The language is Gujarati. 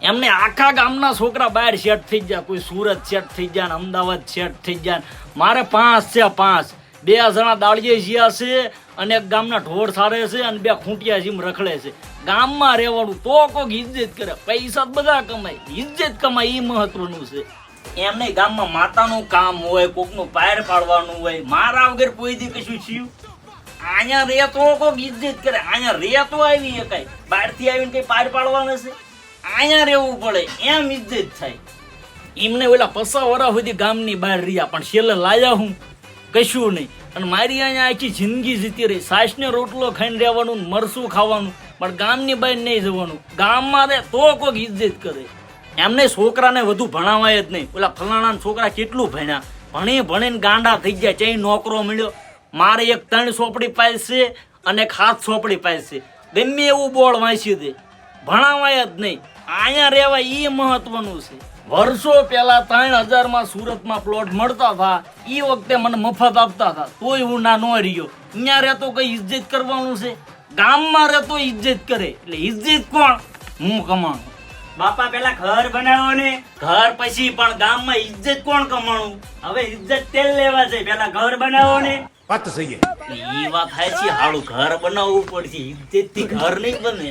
એમને આખા ગામના છોકરા બહાર સેટ થઈ ગયા, કોઈ સુરત સેટ થઈ ગયા ને અમદાવાદ સેટ થઈ ગયા. મારે 5 છે, 5. 2 જણા દાળીએ જ્યા છે અને એક ગામના ઢોર સારે છે અને 2 ખૂંટિયા જીમ રખડે છે. ગામમાં રહેવાનું તો કોઈક ઇજ્જત કરે. પૈસા બધા કમાય, ઇજ્જત કમાય એ મહત્વનું છે. એમ નહીં, ગામમાં માતાનું કામ હોય, કોકનું પાયર પાડવાનું હોય, મારા વગર કોઈ દી કશું થયું? અહીંયા રે તો કોક ઇજ્જત કરે. અહીંયા રે તો આવી શકાય, બહારથી આવીને કઈ પાયર પાડવાના છે? અહીંયા રહેવું પડે, એમ ઇજ્જત થાય. એમને ઓલા 50 વર્ષ સુધી ગામની બહાર રહ્યા, પણ છેલ્લે લાયા હું કશું નહીં. અને મારી અહીંયા આખી જિંદગી જીતી રહી. સાસને રોટલો ખાઈને રહેવાનું, મરસું ખાવાનું, પણ ગામની બહાર નહીં જવાનું. ગામમાં રહે તો કોઈક ઇજ્જત કરે. એમને છોકરાને વધુ ભણાવાય જ નહીં. ઓલા ફલાણા છોકરા કેટલું ભણ્યા, ભણીને ગાંડા થઈ ગયા. ચાઈ નોકરો મળ્યો. મારે એક 3 ચોપડી પાસ છે અને એક 7 ચોપડી પાસ છે. ગમે એવું બોર્ડ વાંચી દે, ભણાવાય જ નહીં. અહીંયા રહેવાય એ મહત્વનું છે. વર્ષો પહેલા 3000 માં સુરતમાં પ્લોટ મળતા હતા. એ વખતે મને મફત આપતા હતા, તોય હું ના નો રહ્યો. અહીંયા રહેતો કઈ ઇજ્જત કરવાનું છે? ગામમાં રહેતો ઇજ્જત કરે. એટલે ઇજ્જત કોણ? હું કમાણું. બાપા પેલા ઘર બનાવો ને. ઘર પછી, પણ ગામમાં ઇજ્જત કોણ કમાણું? હવે ઇજ્જત તેલ લેવા છે, પેલા ઘર બનાવો ને. એ વાત થાય છે. હાલું ઘર બનાવવું પડશે, ઇજ્જત થી ઘર નહીં બને.